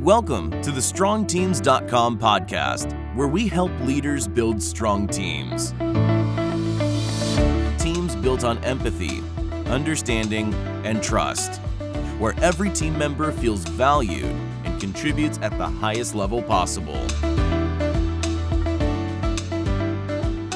Welcome to the StrongTeams.com podcast, where we help leaders build strong teams. Teams built on empathy, understanding, and trust, where every team member feels valued and contributes at the highest level possible.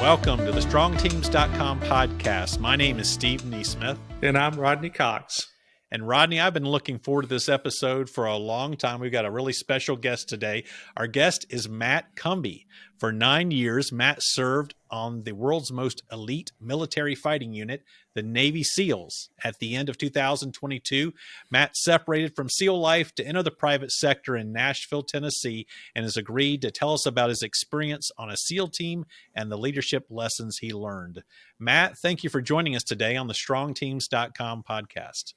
Welcome to the StrongTeams.com podcast. My name is Steve Neesmith. And I'm Rodney Cox. And Rodney, I've been looking forward to this episode for a long time. We've got a really special guest today. Our guest is Matt Cumbee. For 9 years, Matt served on the world's most elite military fighting unit, the Navy SEALs. At the end of 2022, Matt separated from SEAL life to enter the private sector in Nashville, Tennessee, and has agreed to tell us about his experience on a SEAL team and the leadership lessons he learned. Matt, thank you for joining us today on the StrongTeams.com podcast.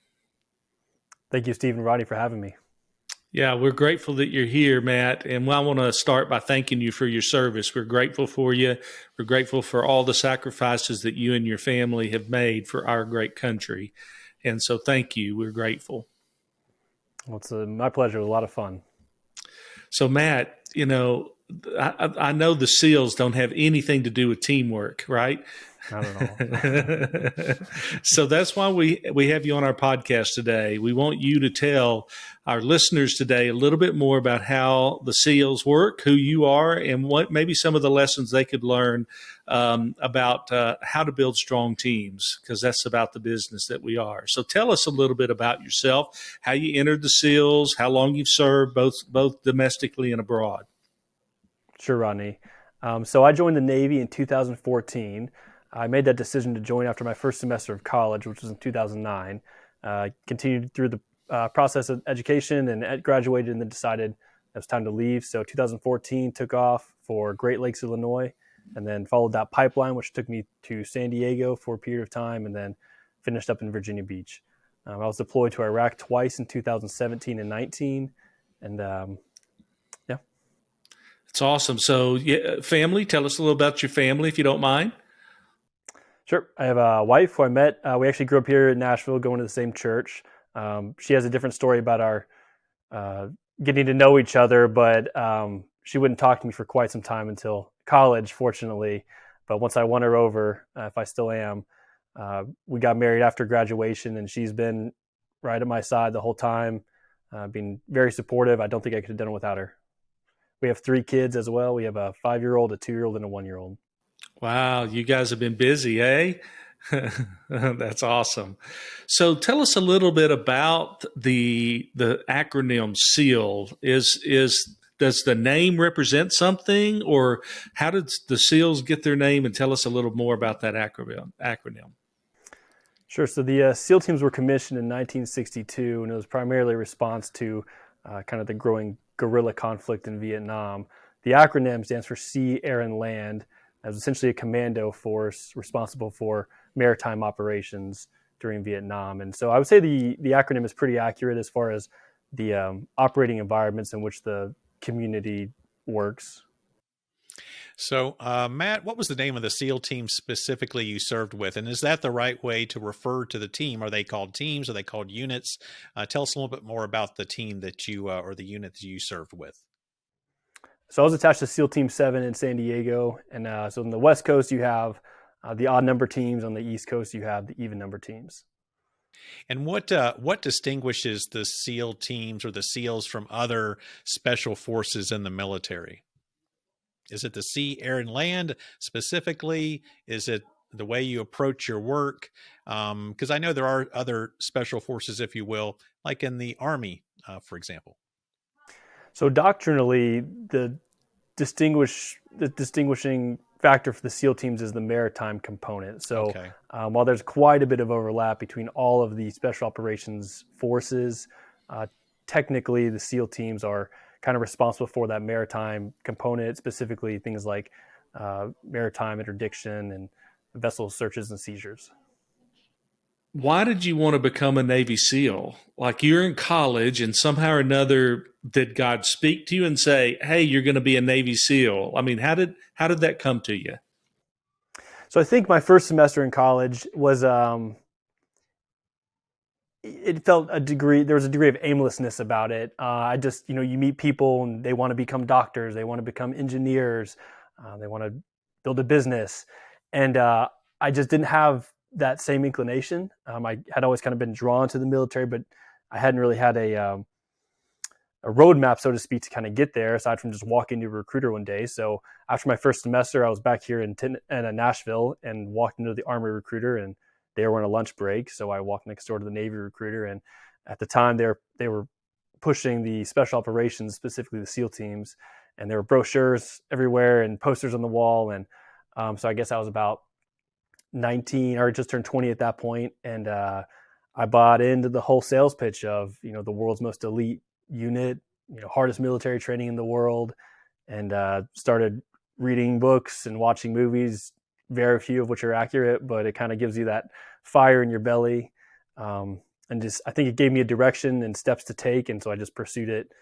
Thank you, Steve and Rodney, for having me. Yeah, we're grateful that you're here, Matt. And I want to start by thanking you for your service. We're grateful for you. We're grateful for all the sacrifices that you and your family have made for our great country. And so thank you. We're grateful. Well, it's my pleasure. It was a lot of fun. So, Matt, you know, I know the SEALs don't have anything to do with teamwork, right? Not at all. So that's why we have you on our podcast today. We want you to tell our listeners today a little bit more about how the SEALs work, who you are, and what maybe some of the lessons they could learn about how to build strong teams, because that's about the business that we are. So tell us a little bit about yourself, how you entered the SEALs, how long you've served both domestically and abroad. Sure, Rodney. So I joined the Navy in 2014. I made that decision to join after my first semester of college, which was in 2009. Continued through the process of education and graduated, and then decided it was time to leave. So 2014 took off for Great Lakes, Illinois, and then followed that pipeline, which took me to San Diego for a period of time, and then finished up in Virginia Beach. I was deployed to Iraq twice in 2017 and 19, and yeah. It's awesome. So family, tell us a little about your family, if you don't mind. Sure. I have a wife who I met. We actually grew up here in Nashville, going to the same church. She has a different story about our getting to know each other, but she wouldn't talk to me for quite some time until college, fortunately. But once I won her over, if I still am, we got married after graduation, and she's been right at my side the whole time, being very supportive. I don't think I could have done it without her. We have 3 kids as well. We have a 5-year-old, a 2-year-old, and a 1-year-old. Wow, you guys have been busy, eh? That's awesome. So tell us a little bit about the acronym SEAL. Does the name represent something, or how did the SEALs get their name? And tell us a little more about that acronym. Sure. So the SEAL teams were commissioned in 1962, and it was primarily a response to kind of the growing guerrilla conflict in Vietnam. The acronym stands for Sea, Air, and Land. It was essentially a commando force responsible for maritime operations during Vietnam. And so I would say the acronym is pretty accurate as far as the operating environments in which the community works. So, Matt, what was the name of the SEAL team specifically you served with? And is that the right way to refer to the team? Are they called teams? Are they called units? Tell us a little bit more about the team that you or the unit that you served with. So I was attached to SEAL Team 7 in San Diego. And so on the West Coast, you have the odd number teams. On the East Coast, you have the even number teams. And what distinguishes the SEAL teams or the SEALs from other special forces in the military? Is it the sea, air, and land specifically? Is it the way you approach your work? Because I know there are other special forces, if you will, like in the Army, for example. So doctrinally, the distinguishing factor for the SEAL teams is the maritime component. So okay. While there's quite a bit of overlap between all of the special operations forces, technically the SEAL teams are kind of responsible for that maritime component, specifically things like maritime interdiction and vessel searches and seizures. Why did you want to become a Navy SEAL? Like, you're in college and somehow or another, did God speak to you and say, hey, you're going to be a Navy SEAL? I mean, how did that come to you? So I think my first semester in college was it felt there was a degree of aimlessness about it. I just, you meet people and they want to become doctors, they want to become engineers, they want to build a business. And I just didn't have that same inclination. I had always kind of been drawn to the military, but I hadn't really had a roadmap, so to speak, to kind of get there, aside from just walking to a recruiter one day. So after my first semester, I was back here in Nashville and walked into the Army recruiter, and they were on a lunch break. So I walked next door to the Navy recruiter. And at the time, they were pushing the special operations, specifically the SEAL teams. And there were brochures everywhere and posters on the wall. And so I guess I was about 19 or just turned 20 at that point. And I bought into the whole sales pitch of, the world's most elite unit, hardest military training in the world, and started reading books and watching movies, very few of which are accurate, but it kind of gives you that fire in your belly. And just, I think it gave me a direction and steps to take. And so I just pursued it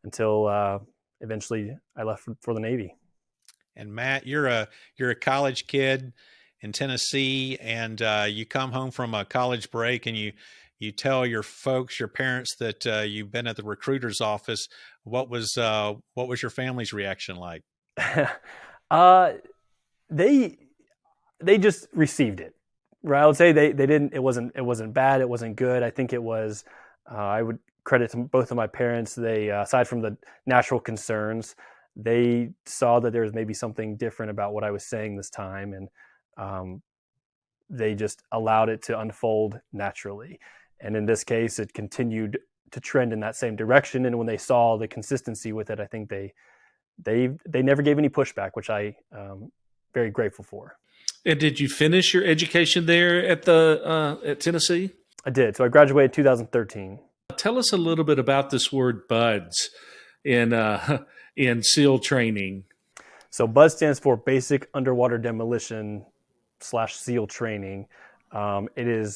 until eventually I left for the Navy. And Matt, you're a college kid in Tennessee, and you come home from a college break, and you tell your folks, your parents, that you've been at the recruiter's office. What was your family's reaction like? They just received it, right? I would say they didn't. It wasn't bad. It wasn't good. I think it was. I would credit to both of my parents. They, aside from the natural concerns, they saw that there was maybe something different about what I was saying this time, and they just allowed it to unfold naturally. And in this case, it continued to trend in that same direction. And when they saw the consistency with it, I think they never gave any pushback, which I very grateful for. And did you finish your education there at Tennessee? I did. So I graduated in 2013. Tell us a little bit about this word BUDS in SEAL training. So BUDS stands for Basic Underwater Demolition / SEAL Training. It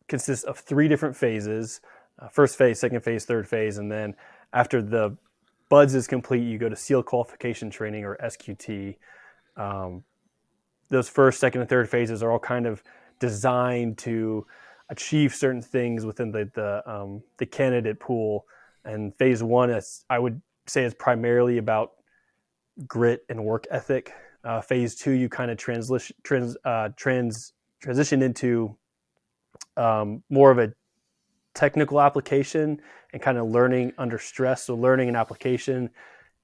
consists of 3 different phases: first phase, second phase, third phase, and then after the BUDS is complete, you go to SEAL Qualification Training, or SQT. Those first, second, and third phases are all kind of designed to achieve certain things within the candidate pool. And phase 1, I would say, is primarily about grit and work ethic. Phase 2, you kind of transition into more of a technical application and kind of learning under stress. So learning and application.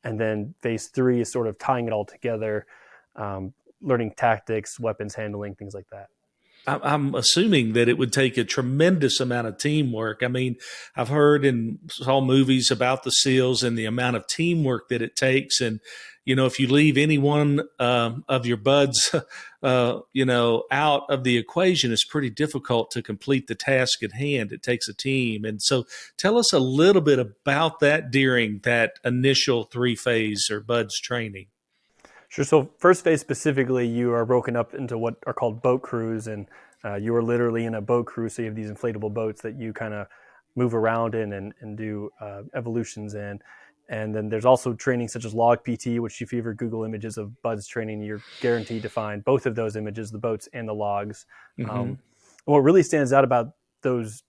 And then phase 3 is sort of tying it all together, learning tactics, weapons handling, things like that. I'm assuming that it would take a tremendous amount of teamwork. I mean, I've heard and saw movies about the SEALs and the amount of teamwork that it takes. And, if you leave any one of your buds, out of the equation, it's pretty difficult to complete the task at hand. It takes a team. And so tell us a little bit about that during that initial 3-phase or buds training. Sure. So first phase specifically, you are broken up into what are called boat crews, and you are literally in a boat crew. So you have these inflatable boats that you kind of move around in and do evolutions in. And then there's also training such as log PT, which if you ever Google images of BUDS training, you're guaranteed to find both of those images, the boats and the logs. Mm-hmm. What really stands out about those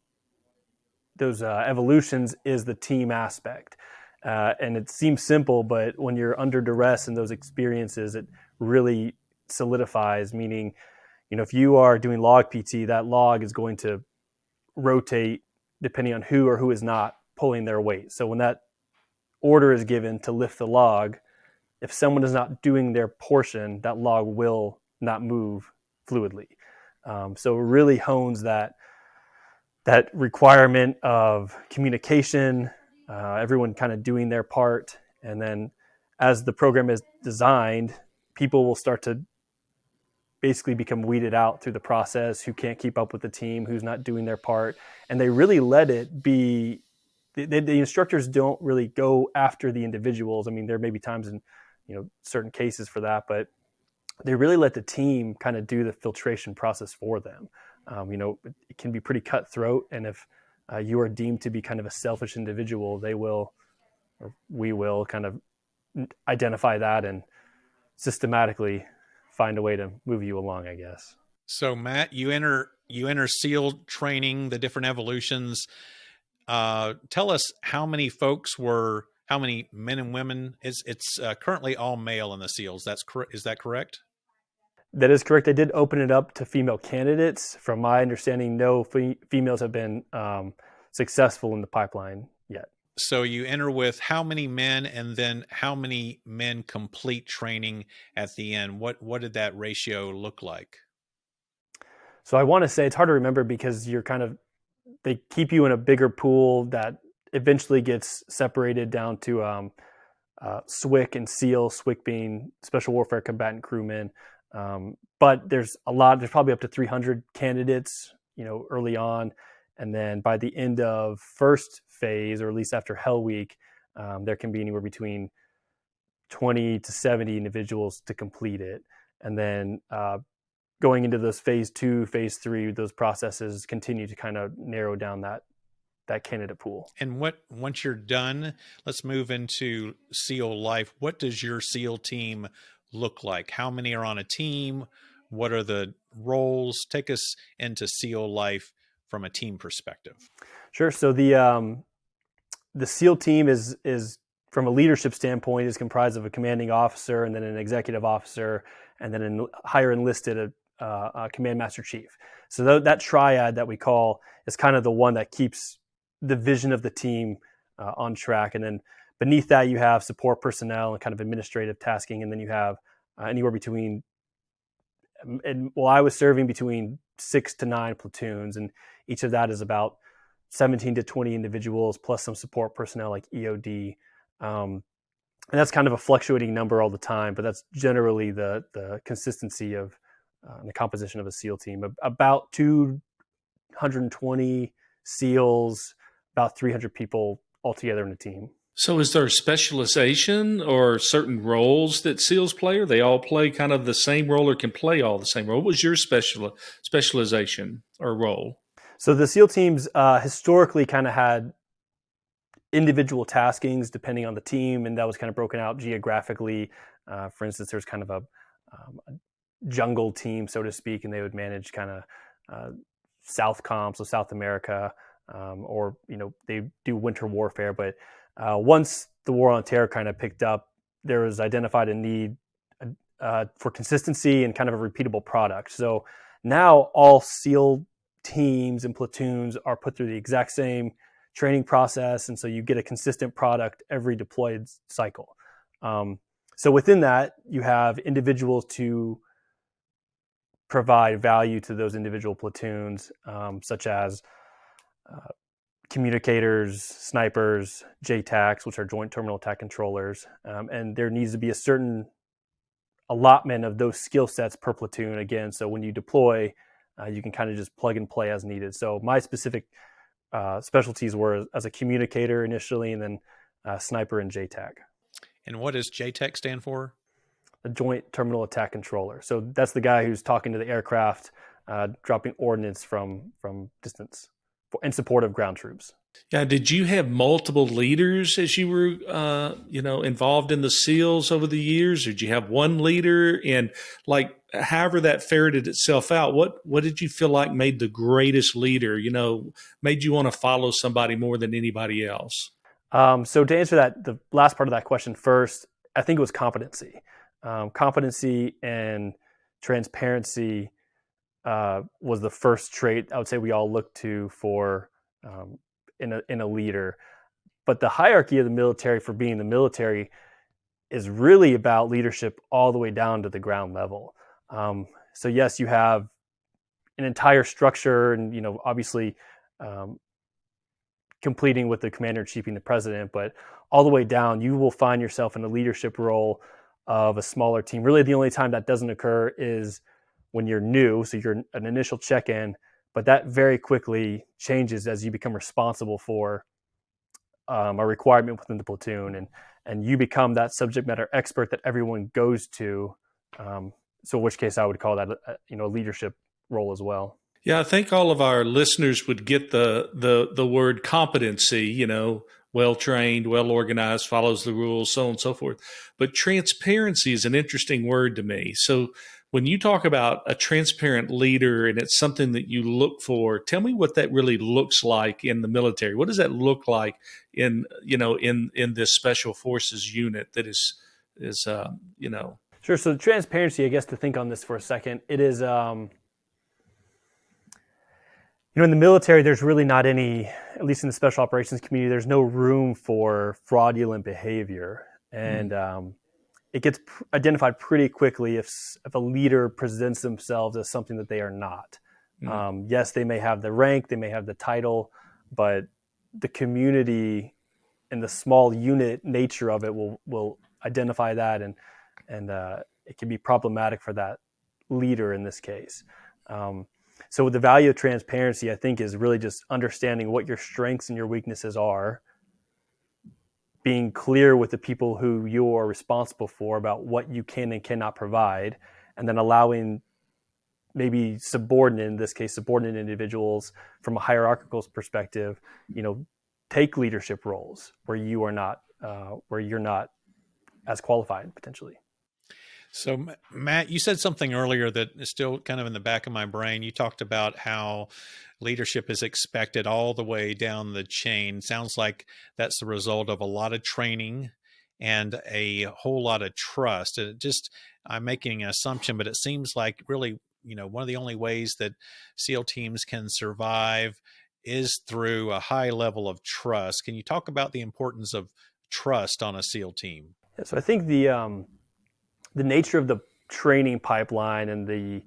evolutions is the team aspect. And it seems simple, but when you're under duress in those experiences, it really solidifies, meaning, if you are doing log PT, that log is going to rotate depending on who or who is not pulling their weight. So when that order is given to lift the log, if someone is not doing their portion, that log will not move fluidly. So it really hones that requirement of communication, everyone kind of doing their part. And then as the program is designed, people will start to basically become weeded out through the process, who can't keep up with the team, who's not doing their part. And they really let it be, the instructors don't really go after the individuals. I mean, there may be times in, certain cases for that, but they really let the team kind of do the filtration process for them. It can be pretty cutthroat. And if you are deemed to be kind of a selfish individual, we will kind of identify that and systematically find a way to move you along, I guess. So Matt, you enter you enter SEAL training, the different evolutions. Tell us how many men and women. It's currently all male in the SEALs. That's correct. Is that correct? That is correct. They did open it up to female candidates. From my understanding, no females have been successful in the pipeline yet. So you enter with how many men, and then how many men complete training at the end? What did that ratio look like? So I want to say it's hard to remember because they keep you in a bigger pool that eventually gets separated down to SWCC and SEAL, SWCC being Special Warfare Combatant Crewmen. But there's probably up to 300 candidates, early on. And then by the end of first phase, or at least after Hell Week, there can be anywhere between 20 to 70 individuals to complete it. And then going into those phase 2, phase 3, those processes continue to kind of narrow down that candidate pool. And once you're done, let's move into SEAL life. What does your SEAL team look like? How many are on a team? What are the roles? Take us into SEAL life from a team perspective. Sure. So the SEAL team is from a leadership standpoint is comprised of a commanding officer, and then an executive officer, and then a higher enlisted a command master chief. So that triad that we call is kind of the one that keeps the vision of the team on track. And then beneath that, you have support personnel and kind of administrative tasking. And then you have anywhere between, I was serving between 6 to 9 platoons, and each of that is about 17 to 20 individuals plus some support personnel like EOD. And that's kind of a fluctuating number all the time, but that's generally the consistency of the composition of a SEAL team. About 220 SEALs, about 300 people altogether in a team. So is there specialization or certain roles that SEALs play, or they all play kind of the same role or can play all the same role? What was your specialization or role? So the SEAL teams historically kind of had individual taskings depending on the team, and that was kind of broken out geographically. For instance, there's kind of a jungle team, so to speak, and they would manage kind of Southcom, so South America, or they do winter warfare. But once the war on terror kind of picked up, there was identified a need for consistency and kind of a repeatable product. So now all SEAL teams and platoons are put through the exact same training process, and so you get a consistent product every deployed cycle. So within that, you have individuals to provide value to those individual platoons, such as communicators, snipers, JTACs, which are Joint Terminal Attack Controllers, and there needs to be a certain allotment of those skill sets per platoon. Again, so when you deploy, you can kind of just plug and play as needed. So my specific specialties were as a communicator initially, and then sniper and JTAC. And what does JTAC stand for? A Joint Terminal Attack Controller. So that's the guy who's talking to the aircraft, dropping ordnance from distance in support of ground troops. Yeah. Did you have multiple leaders as you were, involved in the SEALs over the years? Or did you have one leader? And however that ferreted itself out, what did you feel like made the greatest leader? Made you want to follow somebody more than anybody else? So to answer that, the last part of that question first, I think it was competency. Competency and transparency was the first trait I would say we all look to for in a leader. But the hierarchy of the military for being the military is really about leadership all the way down to the ground level. So yes, you have an entire structure, and obviously completing with the commander-in-chief being the president, but all the way down, you will find yourself in a leadership role of a smaller team. Really, the only time that doesn't occur is when you're new, so you're an initial check-in, but that very quickly changes as you become responsible for a requirement within the platoon, and you become that subject matter expert that everyone goes to. So in which case I would call that a leadership role as well. Yeah, I think all of our listeners would get the word competency, well-trained, well-organized, follows the rules, so on and so forth. But transparency is an interesting word to me. So when you talk about a transparent leader and it's something that you look for, tell me what that really looks like in the military. What does that look like in this special forces unit that is Sure. So transparency, I guess, to think on this for a second, it is, in the military, there's really not any, at least in the special operations community, there's no room for fraudulent behavior. And it gets identified pretty quickly if a leader presents themselves as something that they are not. Yes, they may have the rank, they may have the title, but the community and the small unit nature of it will identify that, and it can be problematic for that leader in this case. So the value of transparency, I think, is really just understanding what your strengths and your weaknesses are, being clear with the people who you are responsible for about what you can and cannot provide, and then allowing maybe subordinate individuals from a hierarchical perspective, take leadership roles where you're not as qualified potentially. So, Matt, you said something earlier that is still kind of in the back of my brain. You talked about how leadership is expected all the way down the chain. Sounds like that's the result of a lot of training and a whole lot of trust. I'm making an assumption, but it seems like really, one of the only ways that SEAL teams can survive is through a high level of trust. Can you talk about the importance of trust on a SEAL team? Yeah, so I think the nature of the training pipeline and the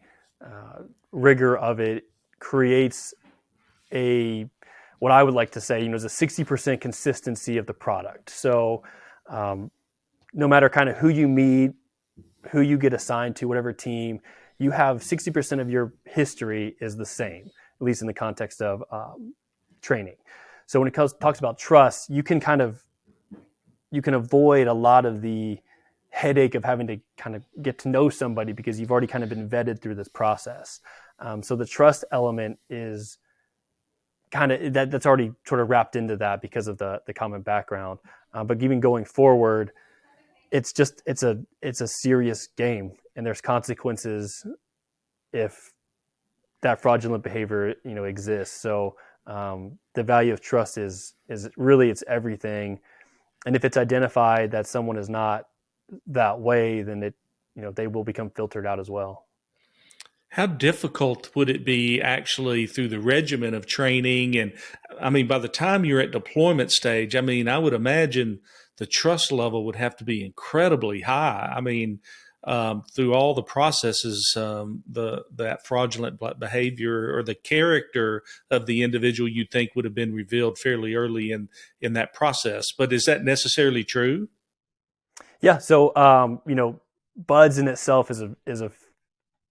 rigor of it creates what I would like to say, is a 60% consistency of the product. So no matter kind of who you meet, who you get assigned to, whatever team, you have 60% of your history is the same, at least in the context of training. So when it talks about trust, you can avoid a lot of the headache of having to kind of get to know somebody because you've already kind of been vetted through this process. So the trust element is kind of that's already sort of wrapped into that because of the common background. But even going forward, it's a serious game, and there's consequences if that fraudulent behavior exists. So the value of trust is really, it's everything. And if it's identified that someone is not that way, then they will become filtered out as well. How difficult would it be actually through the regimen of training? And I mean, by the time you're at deployment stage, I mean, I would imagine the trust level would have to be incredibly high. I mean, through all the processes, that fraudulent behavior or the character of the individual you'd think would have been revealed fairly early in that process. But is that necessarily true? Yeah. So, BUDS in itself is a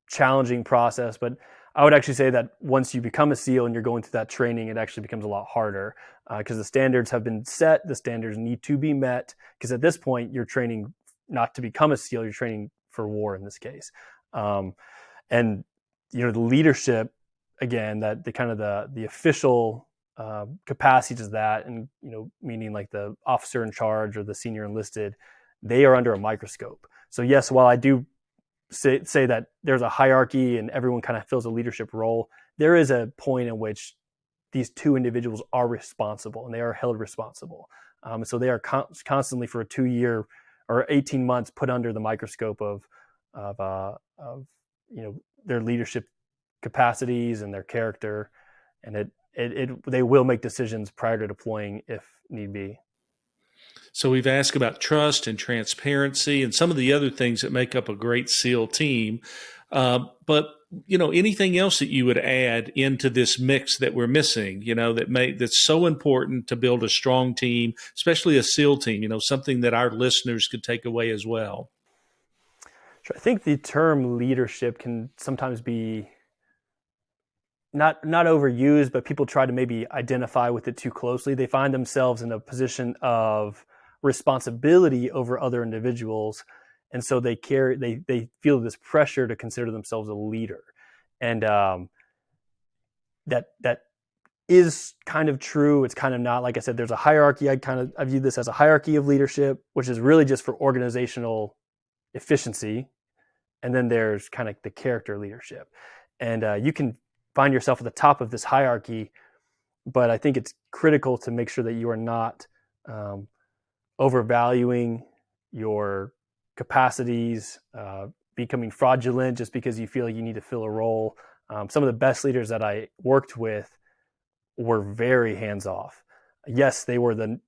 challenging process, but I would actually say that once you become a SEAL and you're going through that training, it actually becomes a lot harder because the standards have been set. The standards need to be met because at this point you're training not to become a SEAL, you're training for war in this case. And the leadership, again, that the kind of the official capacities of that, and meaning like the officer in charge or the senior enlisted, they are under a microscope. So yes, while I do say that there's a hierarchy and everyone kind of fills a leadership role, there is a point in which these two individuals are responsible and they are held responsible. So they are constantly for a 2-year or 18 months put under the microscope of their leadership capacities and their character, and they will make decisions prior to deploying if need be. So we've asked about trust and transparency and some of the other things that make up a great SEAL team. But anything else that you would add into this mix that we're missing, that's so important to build a strong team, especially a SEAL team, something that our listeners could take away as well? Sure. I think the term leadership can sometimes be not overused, but people try to maybe identify with it too closely. They find themselves in a position of responsibility over other individuals, and so they feel this pressure to consider themselves a leader, and that is kind of true. It's kind of not. Like I said, there's a hierarchy. I view this as a hierarchy of leadership, which is really just for organizational efficiency, and then there's kind of the character leadership. And you can find yourself at the top of this hierarchy, but I think it's critical to make sure that you are not overvaluing your capacities, becoming fraudulent just because you feel like you need to fill a role. Some of the best leaders that I worked with were very hands-off. Yes, they were the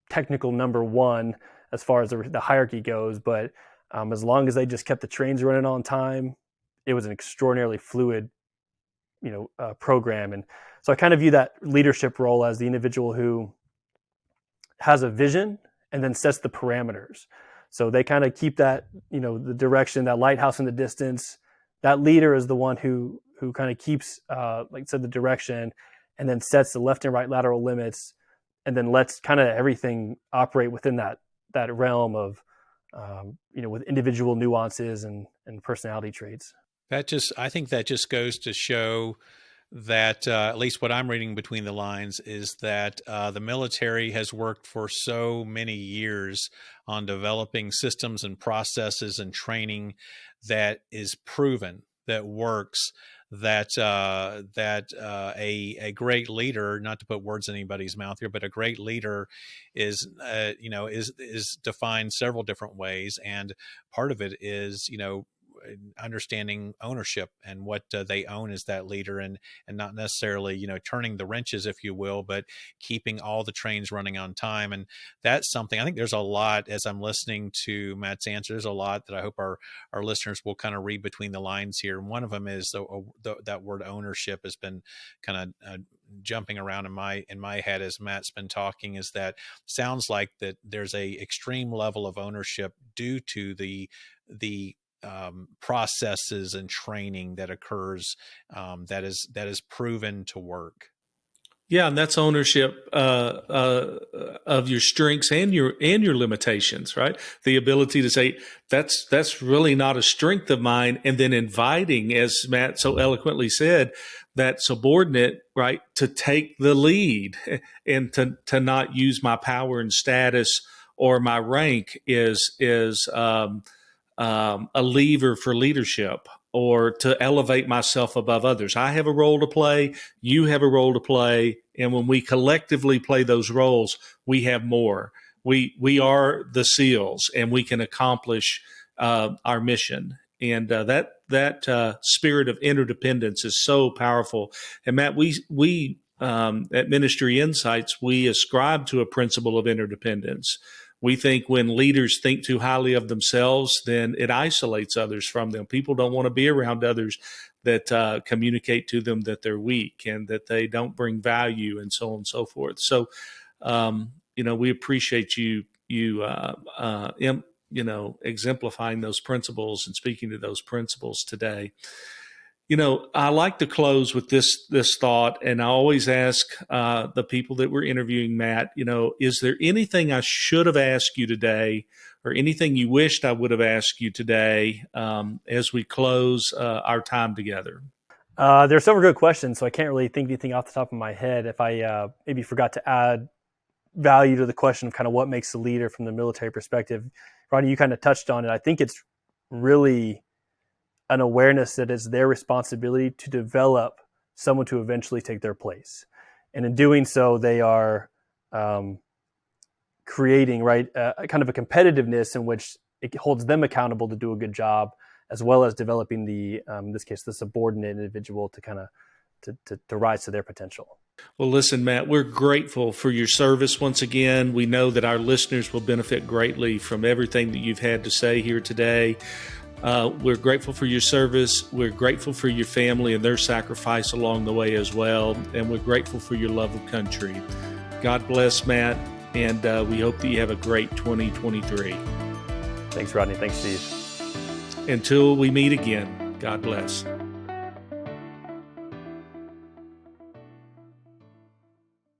technical number one as far as the hierarchy goes, but as long as they just kept the trains running on time, it was an extraordinarily fluid, program. And so I kind of view that leadership role as the individual who has a vision and then sets the parameters. So they kind of keep that, the direction, that lighthouse in the distance. That leader is the one who kind of keeps, like I said, the direction, and then sets the left and right lateral limits, and then lets kind of everything operate within that realm of, with individual nuances and personality traits. I think that just goes to show that at least what I'm reading between the lines is that the military has worked for so many years on developing systems and processes and training that is proven, that works, that a great leader, not to put words in anybody's mouth here, but a great leader is defined several different ways, and part of it is understanding ownership and what they own as that leader, and not necessarily turning the wrenches, if you will, but keeping all the trains running on time. And that's something I think there's a lot, as I'm listening to Matt's answer, there's a lot that I hope our listeners will kind of read between the lines here. And one of them is that word ownership has been kind of jumping around in my head as Matt's been talking, is that sounds like that there's a extreme level of ownership due to the processes and training that occurs that is proven to work. Yeah, and that's ownership of your strengths and your limitations, right? The ability to say that's really not a strength of mine, and then inviting, as Matt so eloquently said, that subordinate, right, to take the lead and to not use my power and status or my rank is a lever for leadership, or to elevate myself above others. I have a role to play. You have a role to play. And when we collectively play those roles, we have more. We are the SEALs, and we can accomplish our mission. And that spirit of interdependence is so powerful. And Matt, we at Ministry Insights, we ascribe to a principle of interdependence. We think when leaders think too highly of themselves, then it isolates others from them. People don't want to be around others that communicate to them that they're weak and that they don't bring value, and so on and so forth. So, we appreciate you exemplifying those principles and speaking to those principles today. I like to close with this thought, and I always ask the people that we're interviewing, Matt, is there anything I should have asked you today, or anything you wished I would have asked you today as we close our time together? There's several good questions, so I can't really think of anything off the top of my head. If I maybe forgot to add value to the question of kind of what makes a leader from the military perspective, Rodney, you kind of touched on it. I think it's really an awareness that it's their responsibility to develop someone to eventually take their place. And in doing so, they are creating, kind of a competitiveness in which it holds them accountable to do a good job, as well as developing in this case, the subordinate individual to kind of to rise to their potential. Well, listen, Matt, we're grateful for your service once again. We know that our listeners will benefit greatly from everything that you've had to say here today. We're grateful for your service. We're grateful for your family and their sacrifice along the way as well. And we're grateful for your love of country. God bless, Matt. And we hope that you have a great 2023. Thanks, Rodney. Thanks, Steve. Until we meet again, God bless.